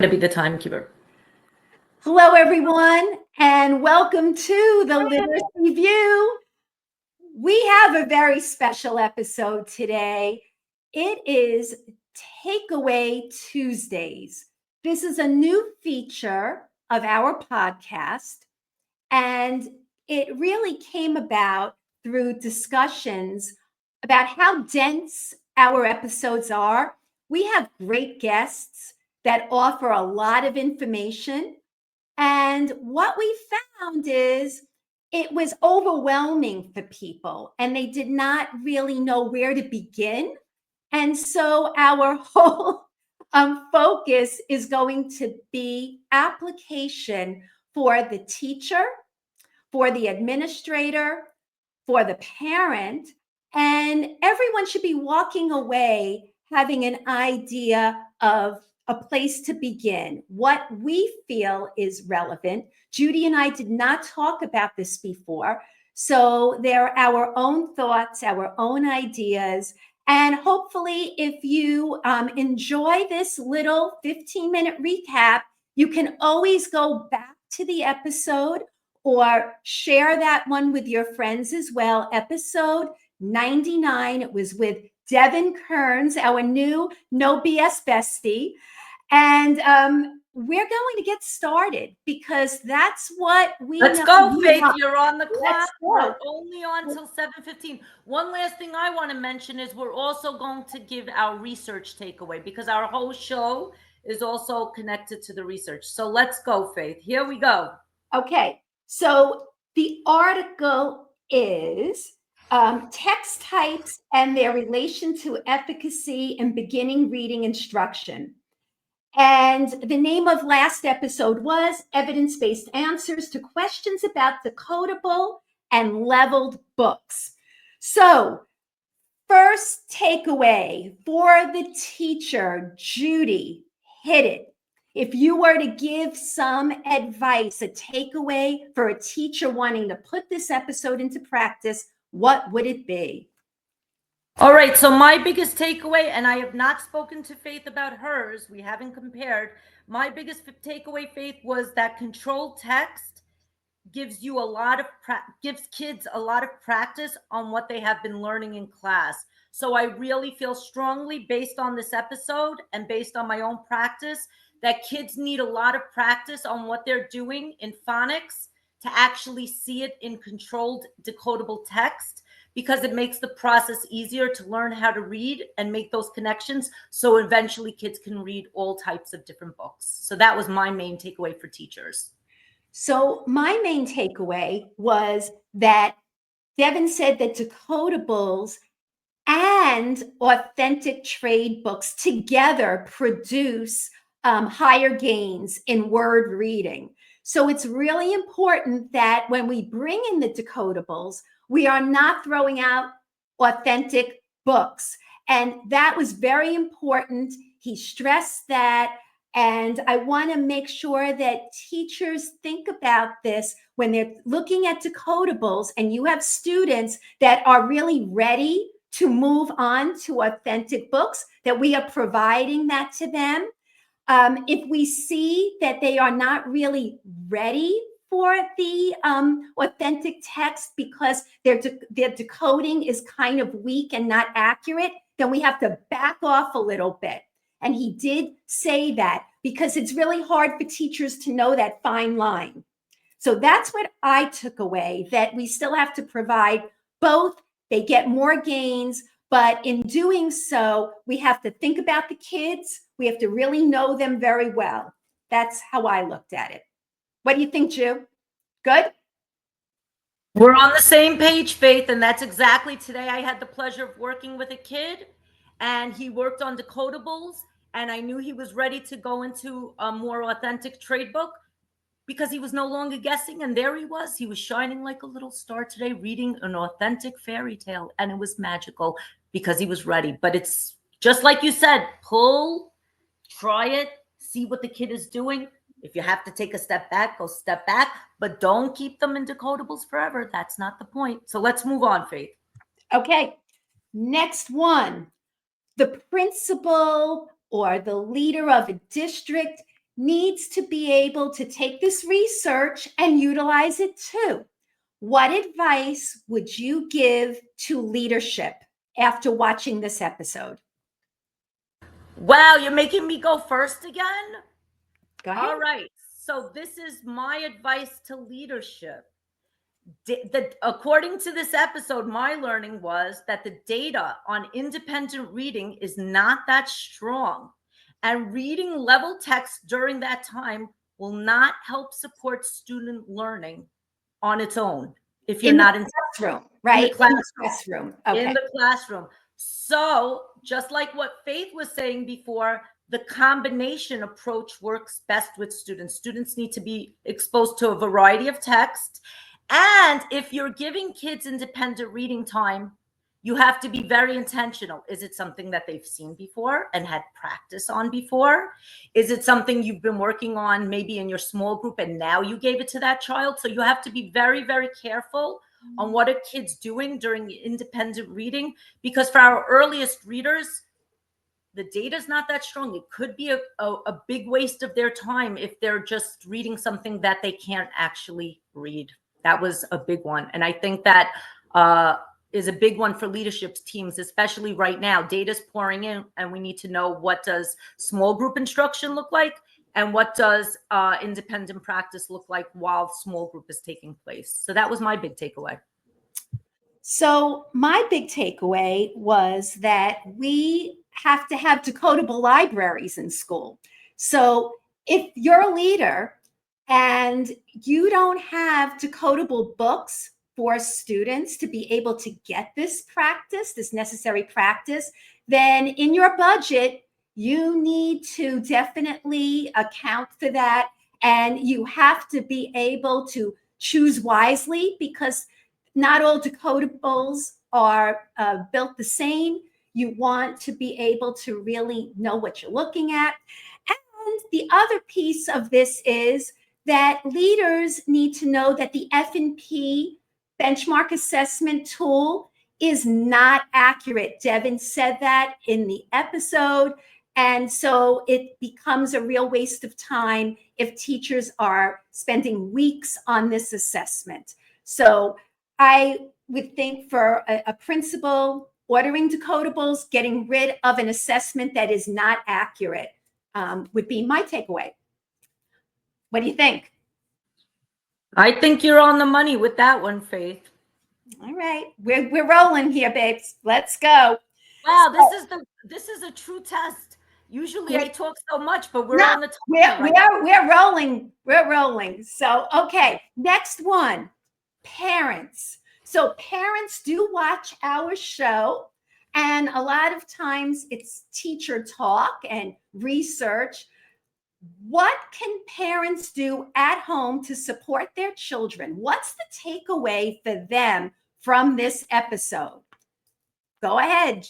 To be the timekeeper. Hello, everyone, and welcome to the Literacy View. We have a very special episode today. It is Takeaway Tuesdays. This is a new feature of our podcast, and it really came about through discussions about how dense our episodes are. We have great guests that offer a lot of information. And what we found is it was overwhelming for people and they did not really know where to begin. And so our whole focus is going to be application for the teacher, for the administrator, for the parent, and everyone should be walking away having an idea of a place to begin, what we feel is relevant. Judy and I did not talk about this before, so they're our own thoughts, our own ideas. And hopefully, if you enjoy this little 15-minute recap, you can always go back to the episode or share that one with your friends as well. Episode 99, it was with Devin Kearns, our new No BS bestie. And we're going to get started because that's what we Let's know. go, Faith. You're on the clock. We're only on till 7:15. One last thing I want to mention is we're also going to give our research takeaway because our whole show is also connected to the research. So let's go, Faith. Here we go. Okay. So the article is text types and their relation to efficacy in beginning reading instruction. And the name of last episode was Evidence-Based Answers to Questions about Decodable and Leveled Books. So, first takeaway for the teacher, Judy, hit it. If you were to give some advice, a takeaway for a teacher wanting to put this episode into practice, what would it be? All right, so my biggest takeaway, and I have not spoken to Faith about hers, we haven't compared. My biggest takeaway, Faith, was that controlled text gives you gives kids a lot of practice on what they have been learning in class. So I really feel strongly, based on this episode and based on my own practice, that kids need a lot of practice on what they're doing in phonics to actually see it in controlled decodable text, because it makes the process easier to learn how to read and make those connections. So eventually kids can read all types of different books. So that was my main takeaway for teachers. So my main takeaway was that Devin said that decodables and authentic trade books together produce higher gains in word reading. So it's really important that when we bring in the decodables, we are not throwing out authentic books. And that was very important. He stressed that. And I want to make sure that teachers think about this when they're looking at decodables and you have students that are really ready to move on to authentic books, that we are providing that to them. If we see that they are not really ready for the authentic text because their decoding is kind of weak and not accurate, then we have to back off a little bit. And he did say that because it's really hard for teachers to know that fine line. So that's what I took away, that we still have to provide both. They get more gains, but in doing so, we have to think about the kids. We have to really know them very well. That's how I looked at it. What do you think, Ju? Good? We're on the same page, Faith, and that's exactly today. I had the pleasure of working with a kid, and he worked on decodables, and I knew he was ready to go into a more authentic trade book because he was no longer guessing. And there he was shining like a little star today, reading an authentic fairy tale, and it was magical because he was ready. But it's just like you said, try it, see what the kid is doing. If you have to take a step back, go step back, but don't keep them in decodables forever. That's not the point. So let's move on, Faith. Okay, next one. The principal or the leader of a district needs to be able to take this research and utilize it too. What advice would you give to leadership after watching this episode? Wow, you're making me go first again? Go ahead. All right. So this is my advice to leadership. According to this episode, my learning was that the data on independent reading is not that strong. And reading level text during that time will not help support student learning on its own if you're not in the classroom, right? In the classroom. Okay. In the classroom. So just like what Faith was saying before, the combination approach works best with students. Students need to be exposed to a variety of text. And if you're giving kids independent reading time, you have to be very intentional. Is it something that they've seen before and had practice on before? Is it something you've been working on maybe in your small group and now you gave it to that child? So you have to be very, very careful on what are kids doing during independent reading, because for our earliest readers, the data is not that strong. It could be a big waste of their time if they're just reading something that they can't actually read. That was a big one. And I think that is a big one for leadership teams, especially right now. Data's pouring in and we need to know, what does small group instruction look like? And what does independent practice look like while small group is taking place? So that was my big takeaway. So my big takeaway was that we have to have decodable libraries in school. So if you're a leader and you don't have decodable books for students to be able to get this practice, this necessary practice, then in your budget, you need to definitely account for that. And you have to be able to choose wisely, because not all decodables are built the same. You want to be able to really know what you're looking at. And the other piece of this is that leaders need to know that the F&P benchmark assessment tool is not accurate. Devin said that in the episode. And so it becomes a real waste of time if teachers are spending weeks on this assessment. So I would think for a principal, ordering decodables, getting rid of an assessment that is not accurate would be my takeaway. What do you think? I think you're on the money with that one, Faith. All right, we're rolling here, babes. Let's go. Wow, this is a true test. Usually I talk so much, but we're on the top. We're rolling. We're rolling. So okay, next one, parents. So parents do watch our show, and a lot of times it's teacher talk and research. What can parents do at home to support their children? What's the takeaway for them from this episode? Go ahead.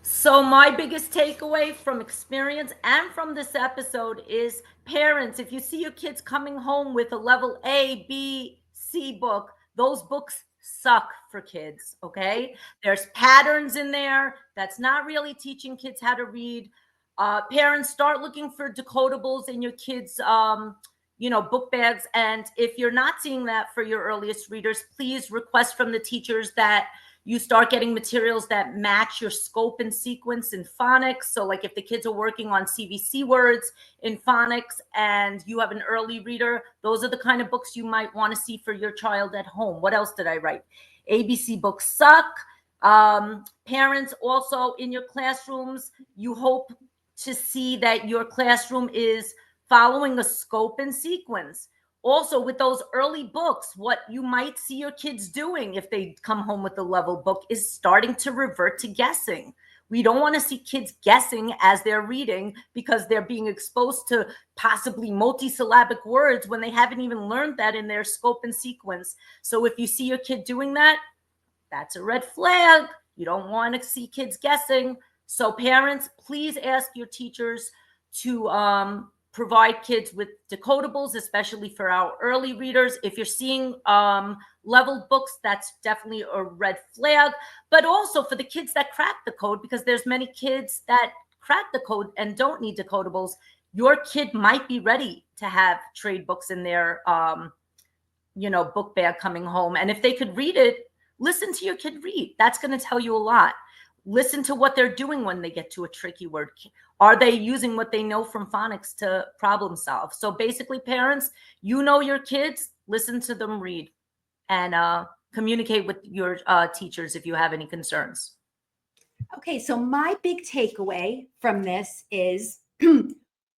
So my biggest takeaway from experience and from this episode is, parents, if you see your kids coming home with a level A, B, C book, those books suck for kids, okay? There's patterns in there that's not really teaching kids how to read. Parents, start looking for decodables in your kids' book bags. And if you're not seeing that for your earliest readers, please request from the teachers that you start getting materials that match your scope and sequence in phonics. So like if the kids are working on CVC words in phonics and you have an early reader, those are the kind of books you might want to see for your child at home. What else did I write? ABC books suck. Parents, also in your classrooms, you hope to see that your classroom is following a scope and sequence. Also, with those early books, what you might see your kids doing if they come home with a level book is starting to revert to guessing. We don't want to see kids guessing as they're reading, because they're being exposed to possibly multisyllabic words when they haven't even learned that in their scope and sequence. So if you see your kid doing that, that's a red flag. You don't want to see kids guessing. So parents, please ask your teachers to provide kids with decodables, especially for our early readers. If you're seeing leveled books, that's definitely a red flag. But also for the kids that crack the code, because there's many kids that crack the code and don't need decodables, your kid might be ready to have trade books in their book bag coming home. And if they could read it, listen to your kid read. That's going to tell you a lot. Listen to what they're doing when they get to a tricky word. Are they using what they know from phonics to problem solve? So basically, parents, you know your kids, listen to them read, and communicate with your teachers if you have any concerns. Okay, so my big takeaway from this is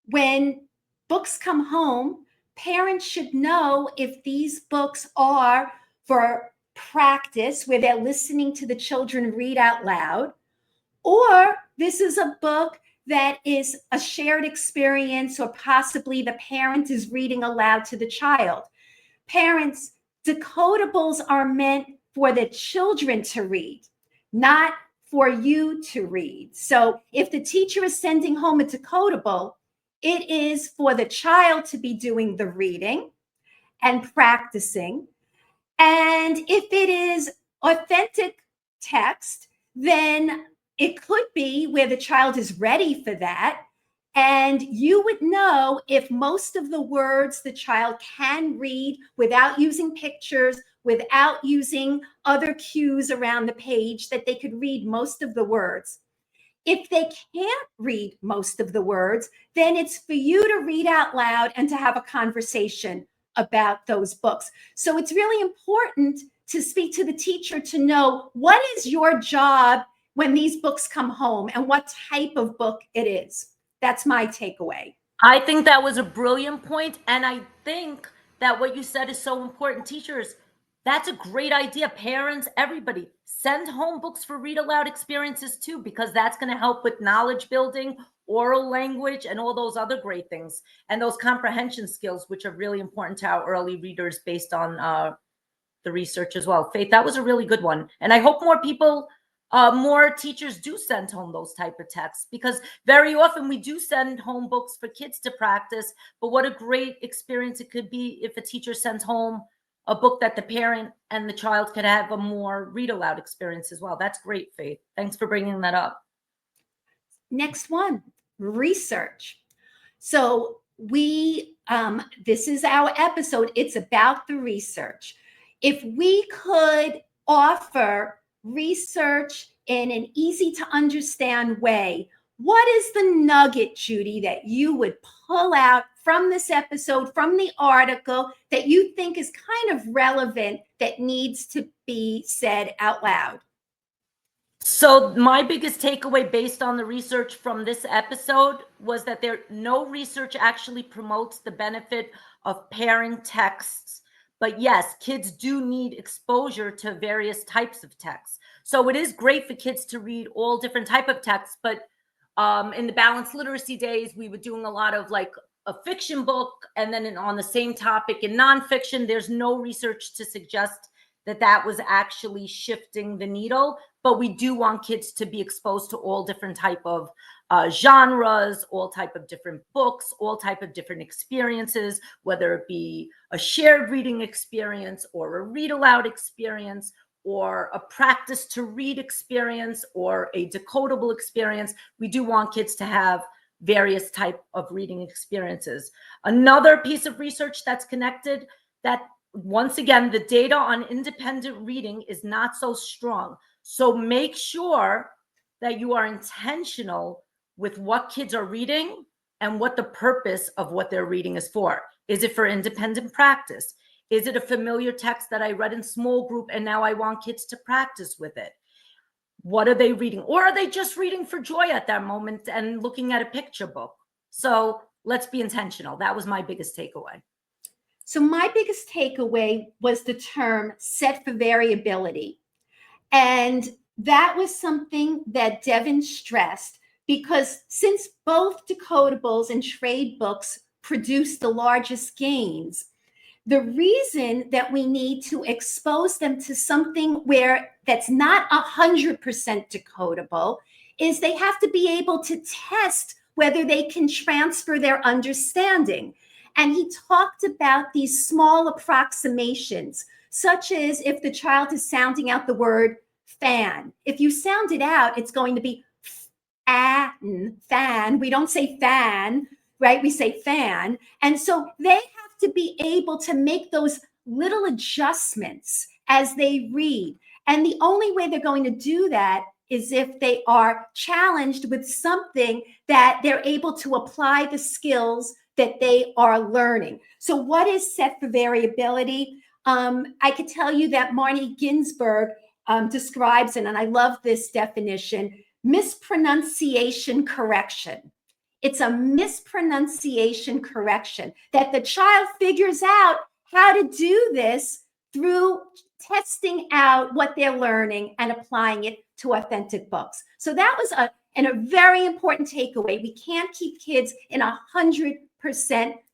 when books come home, parents should know if these books are for practice, where they're listening to the children read out loud, or this is a book that is a shared experience, or possibly the parent is reading aloud to the child. Parents, decodables are meant for the children to read, not for you to read. So if the teacher is sending home a decodable, it is for the child to be doing the reading and practicing. And if it is authentic text, then it could be where the child is ready for that. And you would know if most of the words the child can read without using pictures, without using other cues around the page, that they could read most of the words. If they can't read most of the words, then it's for you to read out loud and to have a conversation about those books. So it's really important to speak to the teacher to know what is your job when these books come home and what type of book it is. That's my takeaway. I think that was a brilliant point, and I think that what you said is so important. Teachers, that's a great idea. Parents, everybody, send home books for read aloud experiences too, because that's going to help with knowledge building, oral language, and all those other great things, and those comprehension skills, which are really important to our early readers based on the research as well. Faith, that was a really good one. And I hope more teachers do send home those type of texts, because very often we do send home books for kids to practice, but what a great experience it could be if a teacher sends home a book that the parent and the child could have a more read aloud experience as well. That's great, Faith. Thanks for bringing that up. Next one, research. So this is our episode. It's about the research. If we could offer research in an easy to understand way, what is the nugget, Judy, that you would pull out from this episode, from the article, that you think is kind of relevant, that needs to be said out loud? So my biggest takeaway based on the research from this episode was that no research actually promotes the benefit of pairing texts. But yes, kids do need exposure to various types of texts. So it is great for kids to read all different type of texts. But in the balanced literacy days, we were doing a lot of like a fiction book, and then on the same topic in nonfiction. There's no research to suggest that was actually shifting the needle. But we do want kids to be exposed to all different type of genres, all type of different books, all type of different experiences, whether it be a shared reading experience or a read aloud experience or a practice to read experience or a decodable experience. We do want kids to have various type of reading experiences. Another piece of research that's connected, that once again, the data on independent reading is not so strong. So make sure that you are intentional with what kids are reading and what the purpose of what they're reading is for. Is it for independent practice? Is it a familiar text that I read in small group and now I want kids to practice with it? What are they reading? Or are they just reading for joy at that moment and looking at a picture book? So let's be intentional. That was my biggest takeaway. So my biggest takeaway was the term set for variability. And that was something that Devin stressed, because since both decodables and trade books produce the largest gains, the reason that we need to expose them to something where that's not 100% decodable is they have to be able to test whether they can transfer their understanding. And he talked about these small approximations, such as if the child is sounding out the word fan. If you sound it out, it's going to be fan. We don't say fan. right? We say fan. And so they have to be able to make those little adjustments as they read. And the only way they're going to do that is if they are challenged with something that they're able to apply the skills that they are learning. So what is set for variability? I could tell you that Marnie Ginsburg describes it, and I love this definition, mispronunciation correction. It's a mispronunciation correction that the child figures out how to do this through testing out what they're learning and applying it to authentic books. So that was a very important takeaway. We can't keep kids in 100%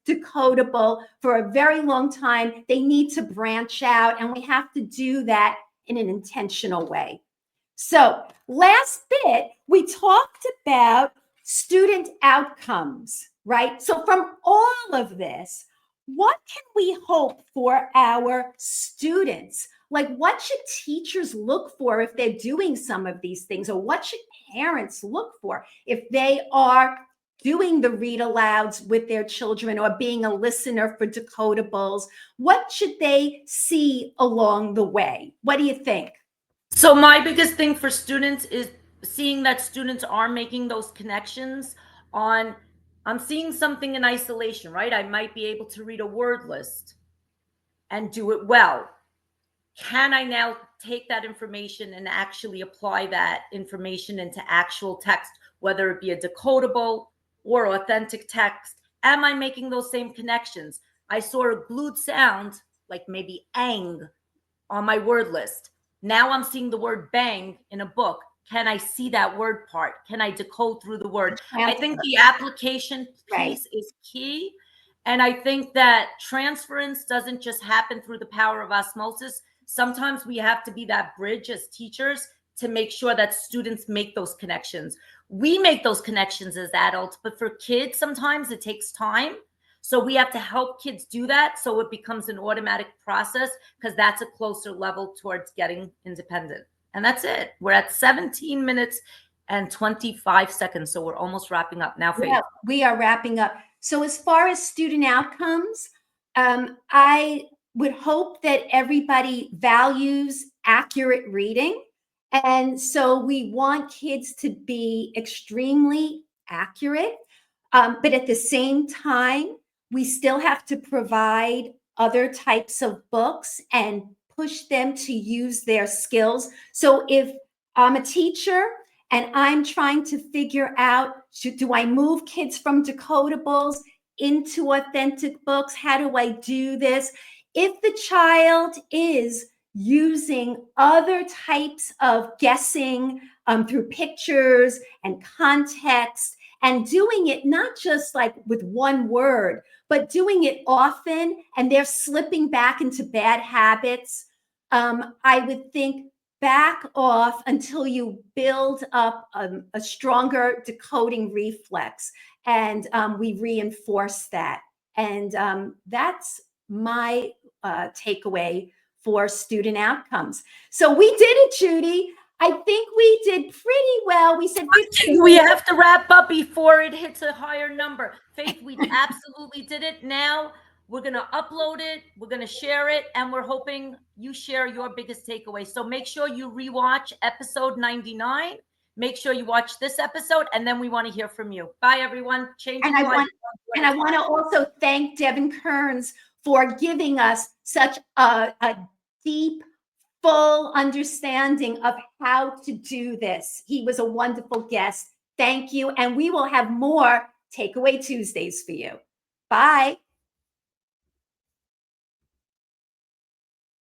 decodable for a very long time. They need to branch out, and we have to do that in an intentional way. So last bit, we talked about student outcomes, right? So from all of this, what can we hope for our students? Like, what should teachers look for if they're doing some of these things? Or what should parents look for if they are doing the read alouds with their children or being a listener for decodables? What should they see along the way? What do you think? So my biggest thing for students is seeing that students are making those connections on, I'm seeing something in isolation, right? I might be able to read a word list and do it well. Can I now take that information and actually apply that information into actual text, whether it be a decodable or authentic text? Am I making those same connections? I saw a glued sound, like maybe ang, on my word list. Now I'm seeing the word bang in a book. Can I see that word part? Can I decode through the word? I think the application piece is key. And I think that transference doesn't just happen through the power of osmosis. Sometimes we have to be that bridge as teachers to make sure that students make those connections. We make those connections as adults, but for kids, sometimes it takes time. So we have to help kids do that so it becomes an automatic process, because that's a closer level towards getting independent. And that's it. We're at 17 minutes and 25 seconds. So we're almost wrapping up now. Faith. Yeah, we are wrapping up. So as far as student outcomes, I would hope that everybody values accurate reading. And so we want kids to be extremely accurate. But at the same time, we still have to provide other types of books and push them to use their skills. So if I'm a teacher and I'm trying to figure out, do I move kids from decodables into authentic books? How do I do this? If the child is using other types of guessing through pictures and context, and doing it not just like with one word, but doing it often, and they're slipping back into bad habits, I would think back off until you build up a stronger decoding reflex, and we reinforce that. And that's my takeaway for student outcomes. So we did it, Judy. I think we did pretty well. We said 15 we have to wrap up before it hits a higher number. Faith, we absolutely did it. Now we're going to upload it. We're going to share it. And we're hoping you share your biggest takeaway. So make sure you rewatch episode 99. Make sure you watch this episode. And then we want to hear from you. Bye, everyone. Changing lives. And I want to also thank Devin Kearns for giving us such a deep, full understanding of how to do this. He was a wonderful guest. Thank you. And we will have more Takeaway Tuesdays for you. Bye.